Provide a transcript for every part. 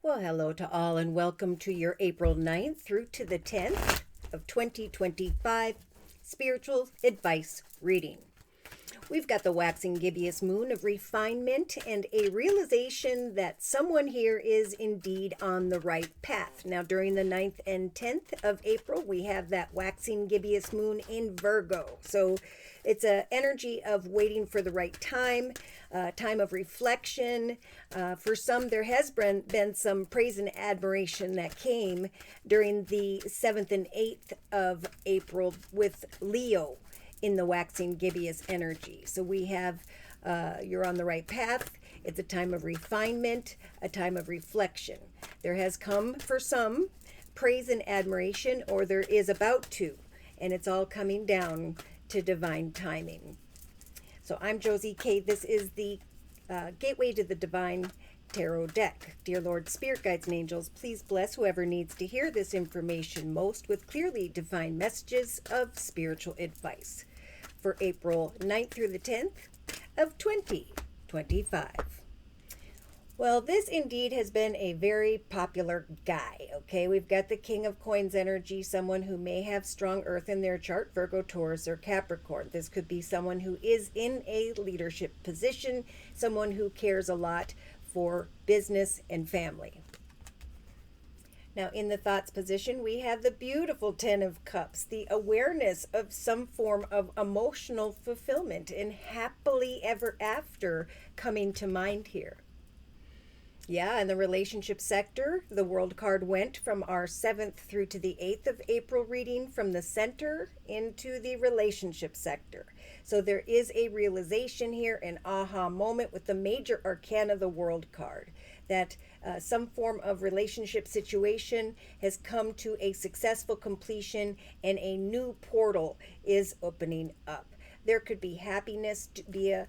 Well, hello to all and welcome to your April 9th through to the 10th of 2025 spiritual advice reading. We've got the waxing gibbous moon of refinement and a realization that someone here is indeed on the right path. Now, during the 9th and 10th of April, we have that waxing gibbous moon in Virgo. So it's an energy of waiting for the right time, time of reflection. For some, there has been some praise and admiration that came during the 7th and 8th of April with Leo in the waxing gibbous energy. So we have, you're on the right path. It's a time of refinement, a time of reflection. There has come for some praise and admiration, or there is about to, and it's all coming down to divine timing. So I'm Josie K. This is the Gateway to the Divine Tarot deck. Dear Lord, Spirit Guides and Angels, please bless whoever needs to hear this information most with clearly defined messages of spiritual advice for April 9th through the 10th of 2025. Well, this indeed has been a very popular guy, okay? We've got the King of Coins energy, someone who may have strong earth in their chart, Virgo, Taurus, or Capricorn. This could be someone who is in a leadership position, someone who cares a lot for business and family. Now, in the thoughts position, we have the beautiful 10 of Cups, the awareness of some form of emotional fulfillment and happily ever after coming to mind here. Yeah, in the relationship sector, the World card went from our 7th through to the 8th of April reading from the center into the relationship sector. So there is a realization here, an aha moment with the major arcana, the World card, that some form of relationship situation has come to a successful completion and a new portal is opening up. There could be happiness via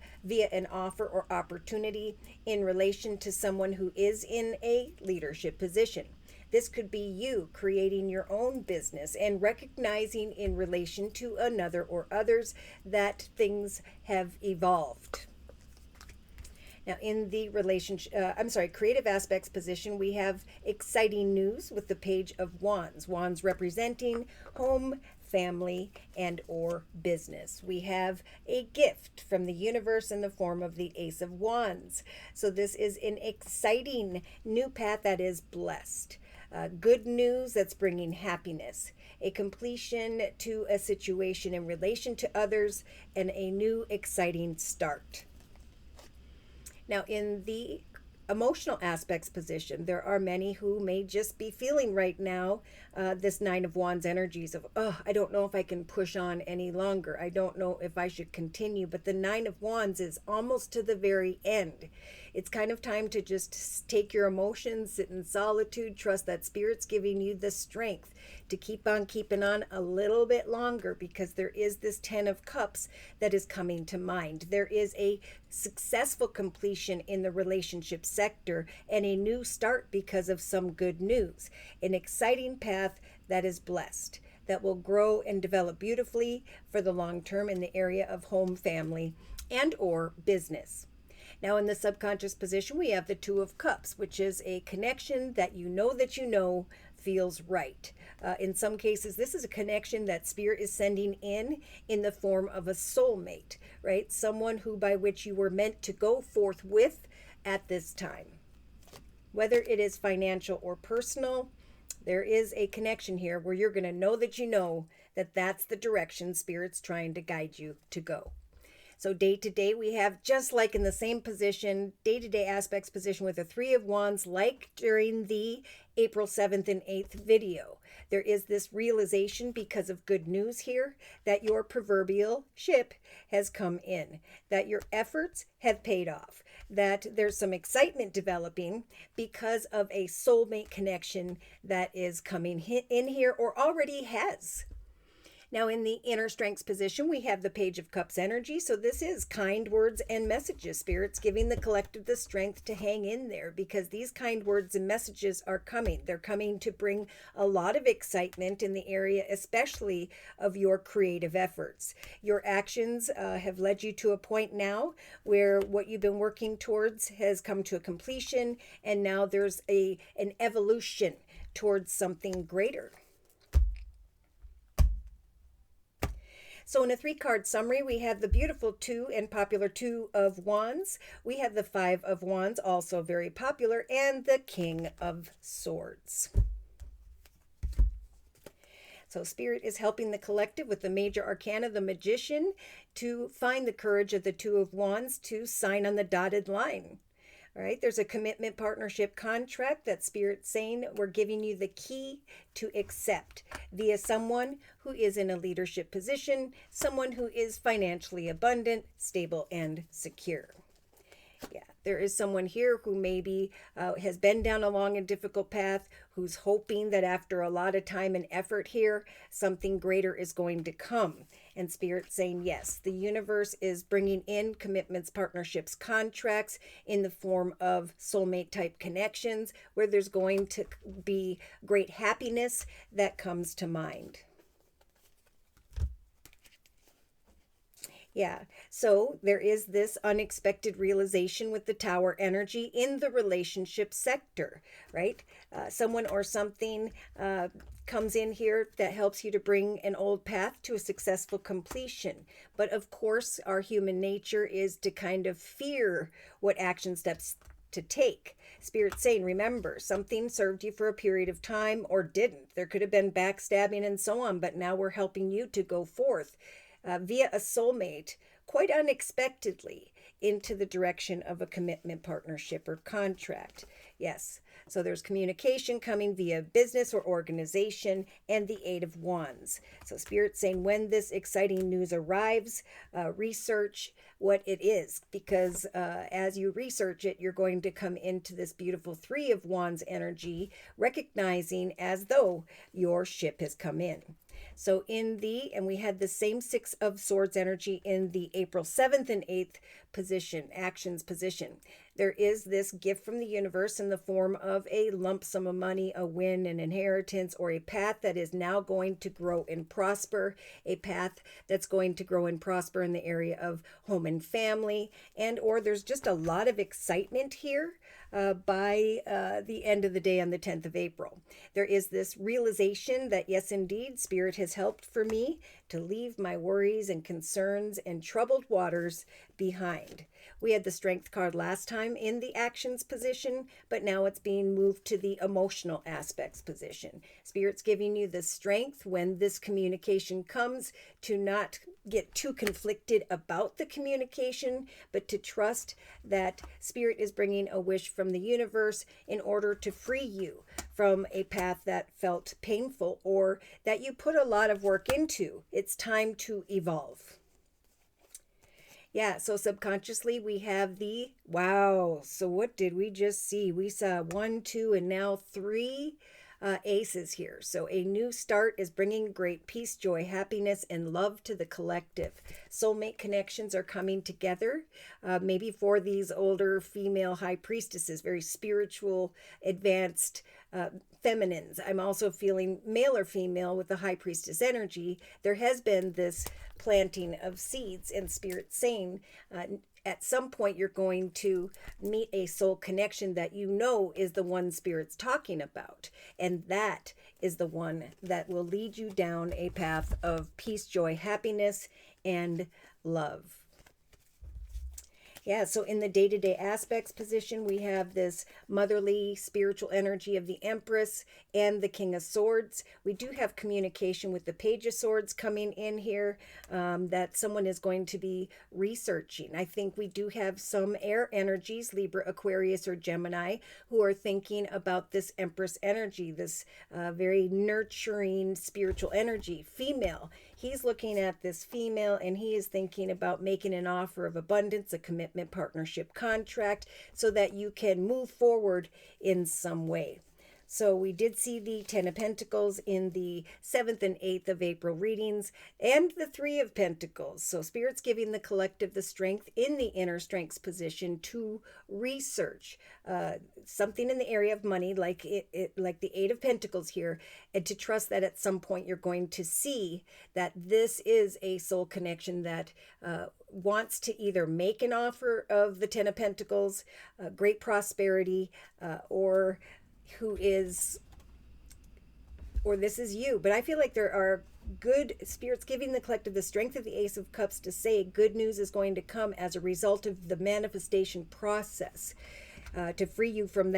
an offer or opportunity in relation to someone who is in a leadership position. This could be you creating your own business and recognizing in relation to another or others that things have evolved. Now, in the creative aspects position, we have exciting news with the Page of Wands. Wands representing home, family, and or business. We have a gift from the universe in the form of the Ace of Wands. So this is an exciting new path that is blessed. Good news that's bringing happiness, a completion to a situation in relation to others, and a new exciting start. Now, in the emotional aspects position, there are many who may just be feeling right now this 9 of Wands energies of, I don't know if I can push on any longer. I don't know if I should continue. But the 9 of Wands is almost to the very end. It's kind of time to just take your emotions, sit in solitude, trust that Spirit's giving you the strength to keep on keeping on a little bit longer, because there is this 10 of Cups that is coming to mind. There is a successful completion in the relationship sector and a new start because of some good news. An exciting path that is blessed, that will grow and develop beautifully for the long term in the area of home, family, and or business. Now, in the subconscious position, we have the 2 of Cups, which is a connection that you know feels right. In some cases, this is a connection that Spirit is sending in the form of a soulmate, right? Someone who by which you were meant to go forth with at this time. Whether it is financial or personal, there is a connection here where you're going to know that that's the direction Spirit's trying to guide you to go. So day to day, we have, just like in the same position, day-to-day aspects position with the 3 of Wands, like during the April 7th and 8th video. There is this realization because of good news here that your proverbial ship has come in, that your efforts have paid off, that there's some excitement developing because of a soulmate connection that is coming in here or already has. Now, in the inner strengths position, we have the Page of Cups energy. So this is kind words and messages. Spirit's giving the collective the strength to hang in there, because these kind words and messages are coming. They're coming to bring a lot of excitement in the area, especially of your creative efforts. Your actions have led you to a point now where what you've been working towards has come to a completion, and now there's an evolution towards something greater. So in a 3-card summary, we have the beautiful 2 and popular 2 of Wands. We have the 5 of Wands, also very popular, and the King of Swords. So Spirit is helping the collective with the major arcana, the Magician, to find the courage of the 2 of Wands to sign on the dotted line. All right, there's a commitment, partnership, contract that Spirit's saying we're giving you the key to accept via someone who is in a leadership position, someone who is financially abundant, stable, and secure. Yeah, there is someone here who maybe has been down a long and difficult path, who's hoping that after a lot of time and effort here, something greater is going to come. And Spirit saying, yes, the universe is bringing in commitments, partnerships, contracts in the form of soulmate type connections, where there's going to be great happiness that comes to mind. Yeah, so there is this unexpected realization with the Tower energy in the relationship sector, right? Someone or something comes in here that helps you to bring an old path to a successful completion. But of course, our human nature is to kind of fear what action steps to take. Spirit saying, remember, something served you for a period of time or didn't. There could have been backstabbing and so on, but now we're helping you to go forth via a soulmate, quite unexpectedly, into the direction of a commitment, partnership, or contract. Yes, so there's communication coming via business or organization, and the 8 of Wands. So Spirit's saying when this exciting news arrives, research what it is, because as you research it, you're going to come into this beautiful 3 of Wands energy, recognizing as though your ship has come in. So and we had the same 6 of Swords energy in the April 7th and 8th position, actions position. There is this gift from the universe in the form of a lump sum of money, a win, an inheritance, or a path that is now going to grow and prosper, a path that's going to grow and prosper in the area of home and family, and or there's just a lot of excitement here by the end of the day on the 10th of April. There is this realization that, yes, indeed, Spirit has helped for me to leave my worries and concerns and troubled waters behind. We had the Strength card last time in the actions position, but now it's being moved to the emotional aspects position. Spirit's giving you the strength when this communication comes to not get too conflicted about the communication, but to trust that Spirit is bringing a wish from the universe in order to free you from a path that felt painful or that you put a lot of work into. It's time to evolve. Yeah, so subconsciously we have the, wow, so what did we just see? We saw 1, 2, and now 3 aces here. So a new start is bringing great peace, joy, happiness, and love to the collective. Soulmate connections are coming together, maybe for these older female high priestesses, very spiritual, advanced feminines. I'm also feeling male or female with the high priestess energy. There has been this planting of seeds, and Spirit saying at some point you're going to meet a soul connection that you know is the one Spirit's talking about, and that is the one that will lead you down a path of peace, joy, happiness, and love. Yeah, so in the day-to-day aspects position, we have this motherly spiritual energy of the Empress and the King of Swords. We do have communication with the Page of Swords coming in here that someone is going to be researching. I think we do have some air energies, Libra, Aquarius, or Gemini, who are thinking about this Empress energy, this very nurturing spiritual energy, female. He's looking at this female and he is thinking about making an offer of abundance, a commitment, partnership, contract, so that you can move forward in some way. So we did see the 10 of Pentacles in the 7th and 8th of April readings, and the 3 of Pentacles. So Spirit's giving the collective the strength in the inner strengths position to research something in the area of money, like like the 8 of Pentacles here, and to trust that at some point you're going to see that this is a soul connection that wants to either make an offer of the 10 of Pentacles, great prosperity, or who is, or this is you. But I feel like there are good spirits giving the collective the strength of the Ace of Cups to say good news is going to come as a result of the manifestation process, to free you from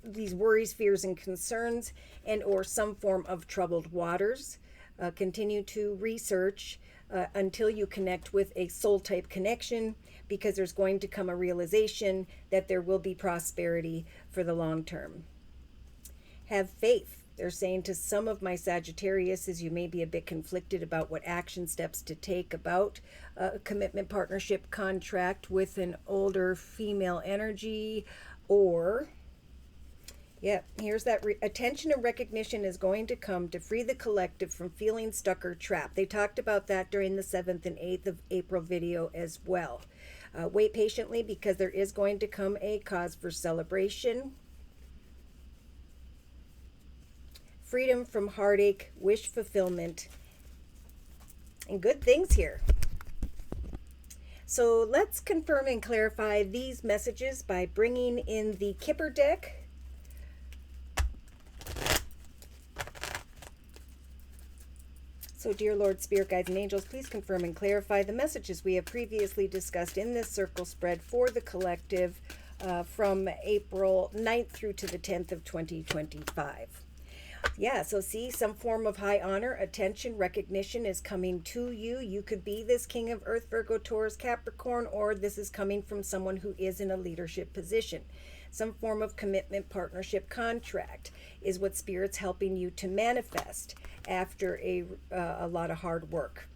these worries, fears, and concerns, and or some form of troubled waters. Continue to research until you connect with a soul type connection, because there's going to come a realization that there will be prosperity for the long term. Have faith. They're saying to some of my Sagittarius is you may be a bit conflicted about what action steps to take about a commitment, partnership, contract with an older female energy, or yeah, here's that attention and recognition is going to come to free the collective from feeling stuck or trapped. They talked about that during the 7th and 8th of April video as well. Wait patiently, because there is going to come a cause for celebration. Freedom from heartache, wish fulfillment, and good things here. So let's confirm and clarify these messages by bringing in the Kipper deck. So, dear Lord, Spirit Guides, and Angels, please confirm and clarify the messages we have previously discussed in this circle spread for the collective from April 9th through to the 10th of 2025. Yeah, so see, some form of high honor, attention, recognition is coming to you. You could be this King of Earth, Virgo, Taurus, Capricorn, or this is coming from someone who is in a leadership position. Some form of commitment, partnership, contract is what Spirit's helping you to manifest after a lot of hard work.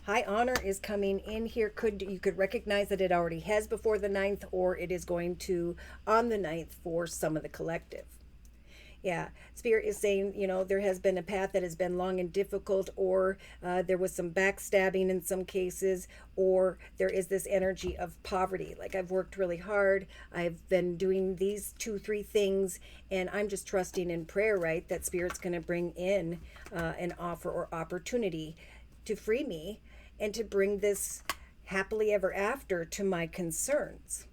High honor is coming in here. You could recognize that it already has before the 9th, or it is going to on the 9th for some of the collective. Yeah, Spirit is saying, you know, there has been a path that has been long and difficult, or there was some backstabbing in some cases, or there is this energy of poverty. Like, I've worked really hard. I've been doing these 2-3 things, and I'm just trusting in prayer, right, that Spirit's going to bring in an offer or opportunity to free me and to bring this happily ever after to my concerns.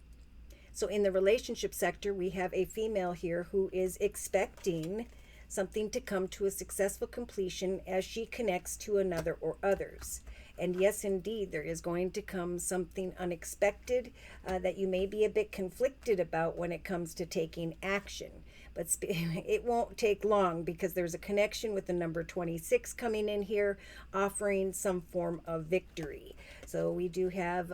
So in the relationship sector, we have a female here who is expecting something to come to a successful completion as she connects to another or others. And yes, indeed, there is going to come something unexpected that you may be a bit conflicted about when it comes to taking action. But it won't take long, because there's a connection with the number 26 coming in here, offering some form of victory. So we do have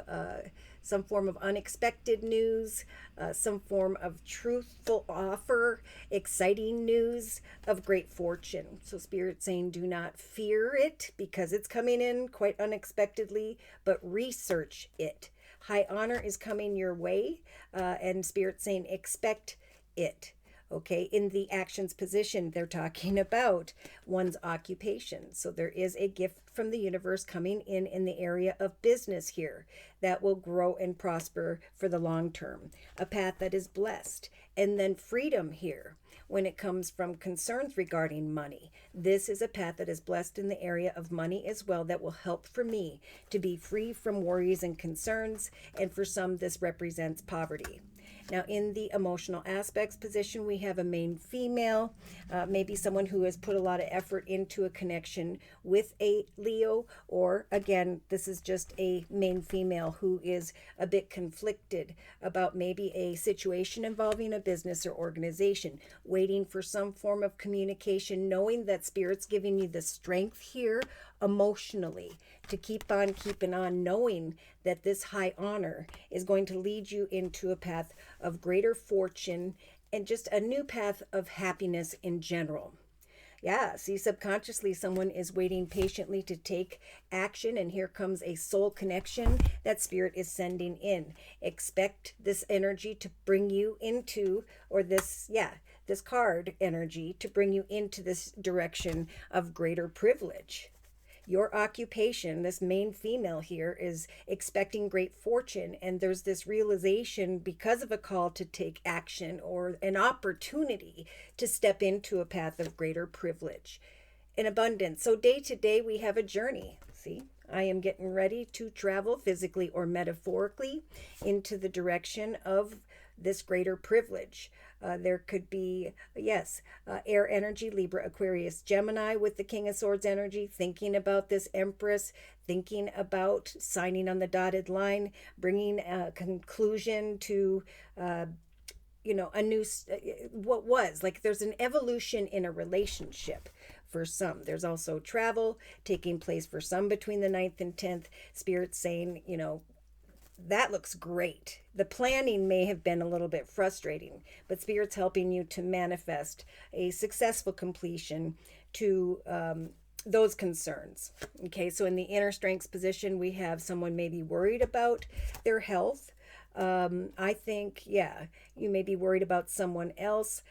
some form of unexpected news, some form of truthful offer, exciting news of great fortune. So Spirit saying, do not fear it, because it's coming in quite unexpectedly, but research it. High honor is coming your way, and Spirit saying, expect it. Okay, in the actions position, they're talking about one's occupation. So there is a gift from the universe coming in the area of business here that will grow and prosper for the long term. A path that is blessed. And then freedom here when it comes from concerns regarding money. This is a path that is blessed in the area of money as well, that will help for me to be free from worries and concerns. And for some, this represents poverty. Now, in the emotional aspects position, we have a main female, maybe someone who has put a lot of effort into a connection with a Leo, or again, this is just a main female who is a bit conflicted about maybe a situation involving a business or organization, waiting for some form of communication, knowing that Spirit's giving you the strength here emotionally to keep on keeping on, knowing that this high honor is going to lead you into a path of greater fortune and just a new path of happiness in general. Yeah, see, subconsciously someone is waiting patiently to take action, and here comes a soul connection that Spirit is sending in. Expect this energy to bring you into, or this this card energy to bring you into this direction of greater privilege. Your occupation, this main female here, is expecting great fortune, and there's this realization because of a call to take action or an opportunity to step into a path of greater privilege and abundance. So day to day, we have a journey. See, I am getting ready to travel physically or metaphorically into the direction of this greater privilege. There could be, yes, air energy, Libra, Aquarius, Gemini with the King of Swords energy, thinking about this Empress, thinking about signing on the dotted line, bringing a conclusion to, a new, what was, like there's an evolution in a relationship. For some, there's also travel taking place for some between the 9th and 10th. Spirit saying, that looks great. The planning may have been a little bit frustrating, but Spirit's helping you to manifest a successful completion to those concerns. Okay, so in the inner strengths position, we have someone maybe worried about their health. I think, you may be worried about someone else.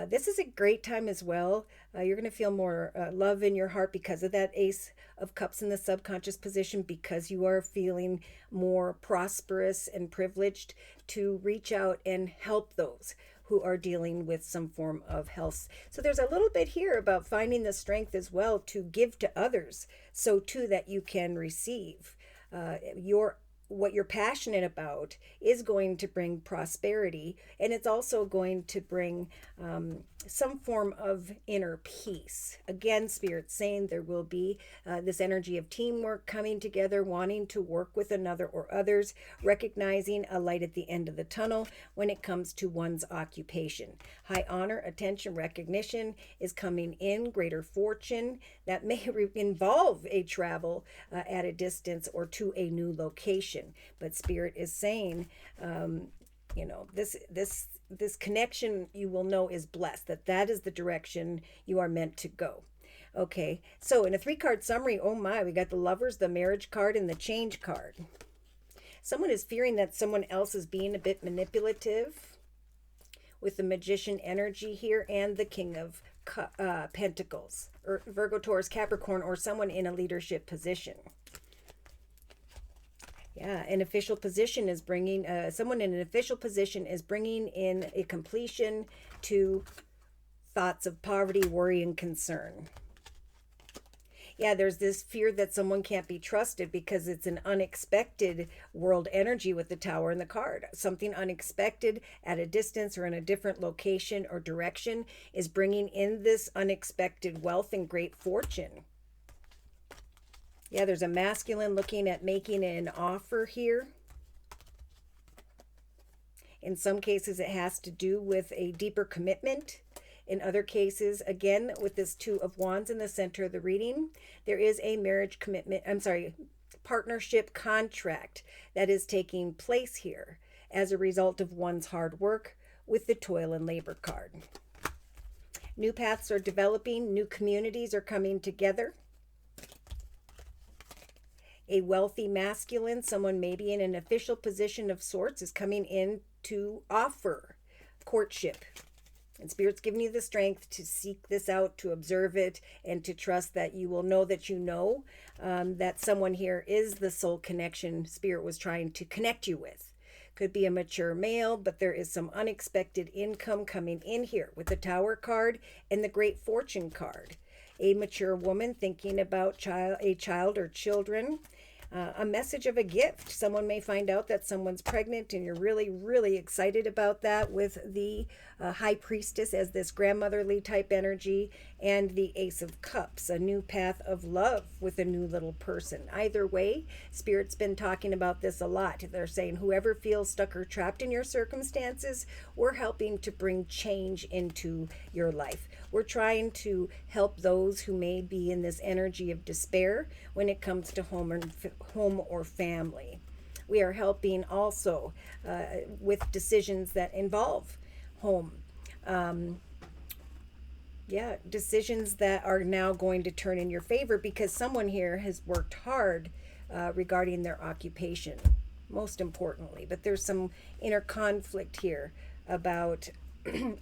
This is a great time as well. You're going to feel more love in your heart because of that Ace of Cups in the subconscious position, because you are feeling more prosperous and privileged to reach out and help those who are dealing with some form of health. So there's a little bit here about finding the strength as well to give to others, so too that you can receive. What you're passionate about is going to bring prosperity, and it's also going to bring some form of inner peace. Again, Spirit saying there will be this energy of teamwork, coming together, wanting to work with another or others, recognizing a light at the end of the tunnel when it comes to one's occupation. High honor, attention, recognition is coming in, greater fortune. That may involve a travel at a distance or to a new location. But Spirit is saying, this connection, you will know, is blessed, that is the direction you are meant to go. Okay, so in a 3-card summary, oh my, we got the Lovers, the Marriage card, and the Change card. Someone is fearing that someone else is being a bit manipulative with the Magician energy here and the King of Pentacles, or Virgo, Taurus, Capricorn, or someone in a leadership position. Yeah, an official position is bringing, someone in an official position is bringing in a completion to thoughts of poverty, worry, and concern. Yeah, there's this fear that someone can't be trusted because it's an unexpected world energy with the Tower and the card. Something unexpected at a distance or in a different location or direction is bringing in this unexpected wealth and great fortune. Yeah, there's a masculine looking at making an offer here. In some cases, it has to do with a deeper commitment. In other cases, again, with this 2 of Wands in the center of the reading, there is a marriage commitment, partnership contract that is taking place here as a result of one's hard work with the Toil and Labor card. New paths are developing, new communities are coming together. A wealthy masculine, someone maybe in an official position of sorts, is coming in to offer courtship. And Spirit's giving you the strength to seek this out, to observe it, and to trust that you will know that that someone here is the soul connection Spirit was trying to connect you with. Could be a mature male, but there is some unexpected income coming in here with the Tower card and the Great Fortune card. A mature woman thinking about a child or children. A message of a gift. Someone may find out that someone's pregnant and you're really, really excited about that, with the High Priestess as this grandmotherly type energy, and the Ace of Cups, a new path of love with a new little person. Either way, Spirit's been talking about this a lot. They're saying whoever feels stuck or trapped in your circumstances, we're helping to bring change into your life. We're trying to help those who may be in this energy of despair when it comes to home or family. We are helping also with decisions that involve home. Decisions that are now going to turn in your favor because someone here has worked hard regarding their occupation, most importantly. But there's some inner conflict here about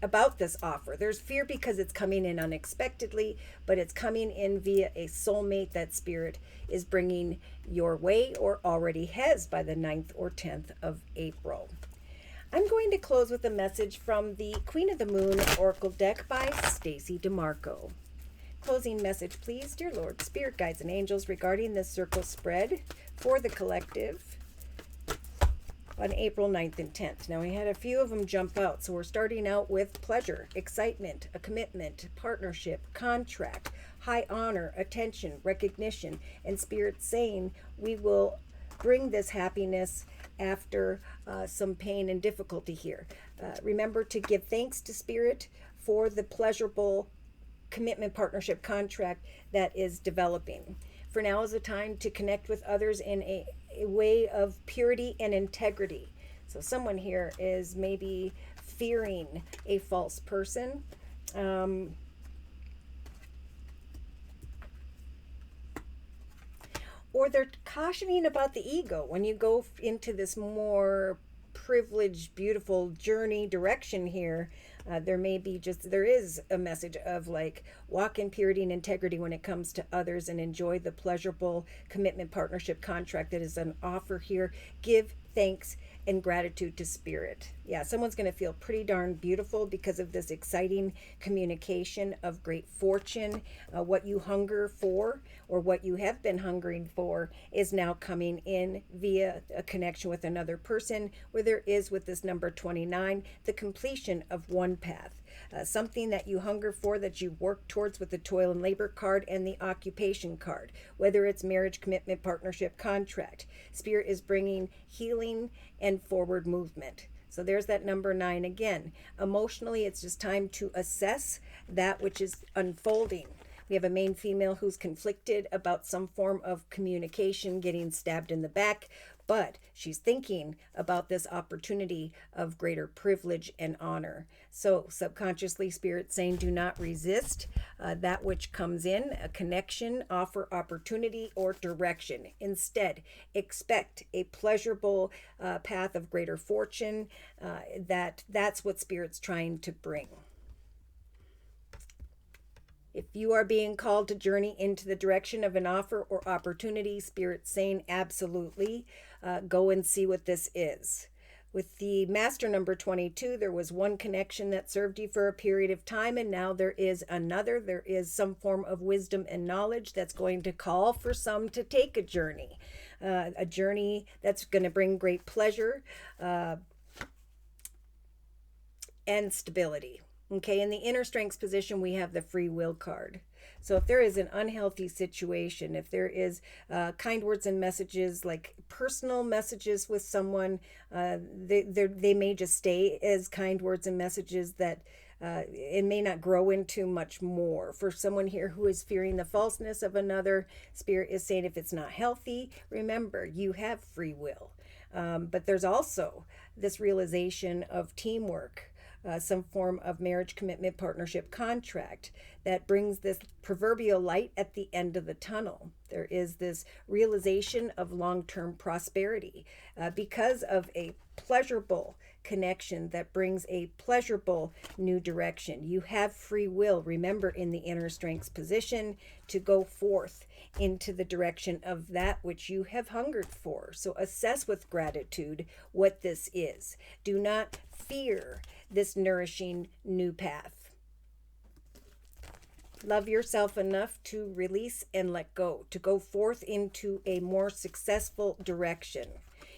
about this offer. There's fear because it's coming in unexpectedly, but it's coming in via a soulmate that Spirit is bringing your way or already has by the 9th or 10th of April. I'm going to close with a message from the Queen of the Moon Oracle deck by Stacey DeMarco. Closing message, please, dear Lord, Spirit guides and angels, regarding this circle spread for the collective on April 9th and 10th. Now, we had a few of them jump out, so we're starting out with pleasure, excitement, a commitment, partnership, contract, high honor, attention, recognition, and Spirit saying we will bring this happiness after some pain and difficulty here. Remember to give thanks to Spirit for the pleasurable commitment, partnership, contract that is developing. For now is a time to connect with others in a way of purity and integrity. So someone here is maybe fearing a false person. Or they're cautioning about the ego. When you go into this more privileged, beautiful journey direction here, there is a message of like walk in purity and integrity when it comes to others and enjoy the pleasurable commitment, partnership, contract that is an offer here. Give thanks and gratitude to Spirit. Yeah, someone's going to feel pretty darn beautiful because of this exciting communication of great fortune. What you hunger for, or what you have been hungering for, is now coming in via a connection with another person, where there is, with this number 29, the completion of one path. Something that you hunger for, that you work towards with the toil and labor card and the occupation card, whether it's marriage, commitment, partnership, contract. Spirit is bringing healing and forward movement. So there's that number 9 again. Emotionally, it's just time to assess that which is unfolding. We have a main female who's conflicted about some form of communication, getting stabbed in the back, but she's thinking about this opportunity of greater privilege and honor. So subconsciously, Spirit saying, do not resist that which comes in, a connection, offer, opportunity, or direction. Instead, expect a pleasurable path of greater fortune. That's what Spirit's trying to bring. If you are being called to journey into the direction of an offer or opportunity, Spirit's saying absolutely, go and see what this is. With the master number 22, there was one connection that served you for a period of time, and now there is another. There is some form of wisdom and knowledge that's going to call for some to take a journey that's going to bring great pleasure and stability. Okay, in the inner strengths position, we have the free will card. So if there is an unhealthy situation, if there is kind words and messages, like personal messages with someone, they may just stay as kind words and messages that it may not grow into much more. For someone here who is fearing the falseness of another, Spirit is saying if it's not healthy, remember, you have free will. But there's also this realization of teamwork. Some form of marriage, commitment, partnership, contract that brings this proverbial light at the end of the tunnel. There is this realization of long-term prosperity because of a pleasurable connection that brings a pleasurable new direction. You have free will, remember, in the inner strengths position to go forth into the direction of that which you have hungered for. So assess with gratitude what this is. Do not fear this nourishing new path. Love yourself enough to release and let go, to go forth into a more successful direction.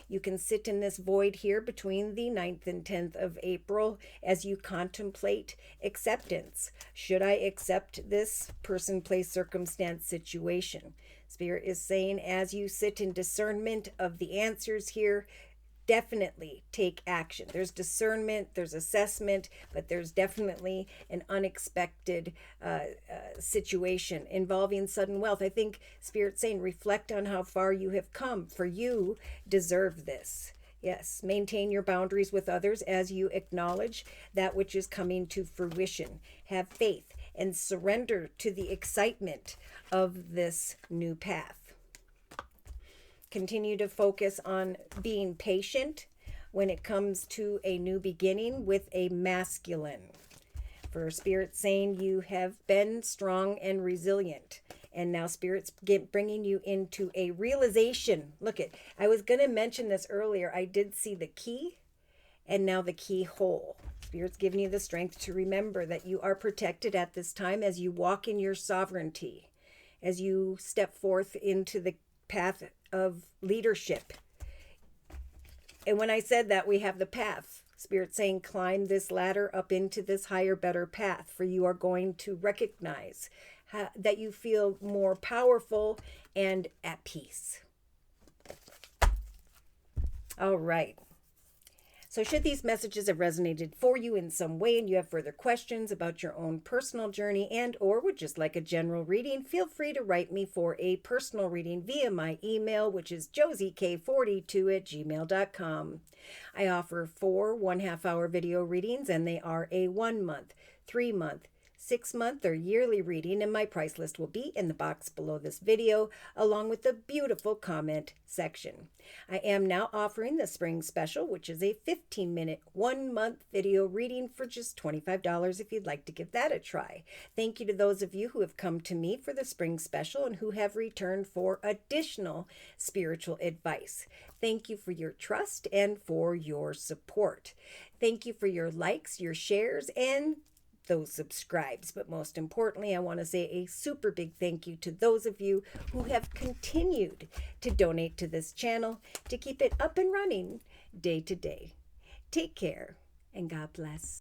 You can sit in this void here between the 9th and 10th of April as you contemplate acceptance. Should I accept this person, place, circumstance, situation? Spirit is saying, as you sit in discernment of the answers here, definitely take action. There's discernment, there's assessment, but there's definitely an unexpected situation involving sudden wealth. I think Spirit's saying reflect on how far you have come, for you deserve this. Yes, maintain your boundaries with others as you acknowledge that which is coming to fruition. Have faith and surrender to the excitement of this new path. Continue to focus on being patient when it comes to a new beginning with a masculine. For Spirit saying you have been strong and resilient. And now Spirit's bringing you into a realization. Look at, I was going to mention this earlier. I did see the key and now the keyhole. Spirit's giving you the strength to remember that you are protected at this time as you walk in your sovereignty, as you step forth into the path of leadership. And when I said that, we have the path. Spirit saying, climb this ladder up into this higher, better path, for you are going to recognize that you feel more powerful and at peace. All right. So should these messages have resonated for you in some way and you have further questions about your own personal journey and or would just like a general reading, feel free to write me for a personal reading via my email, which is JosieK42@gmail.com. I offer 4 1/2-hour video readings, and they are a 1-month, 3-month, 6-month, or yearly reading, and my price list will be in the box below this video, along with the beautiful comment section. I am now offering the spring special, which is a 15-minute, 1-month video reading for just $25 if you'd like to give that a try. Thank you to those of you who have come to me for the spring special and who have returned for additional spiritual advice. Thank you for your trust and for your support. Thank you for your likes, your shares, and those subscribes. But most importantly, I want to say a super big thank you to those of you who have continued to donate to this channel to keep it up and running day to day. Take care and God bless.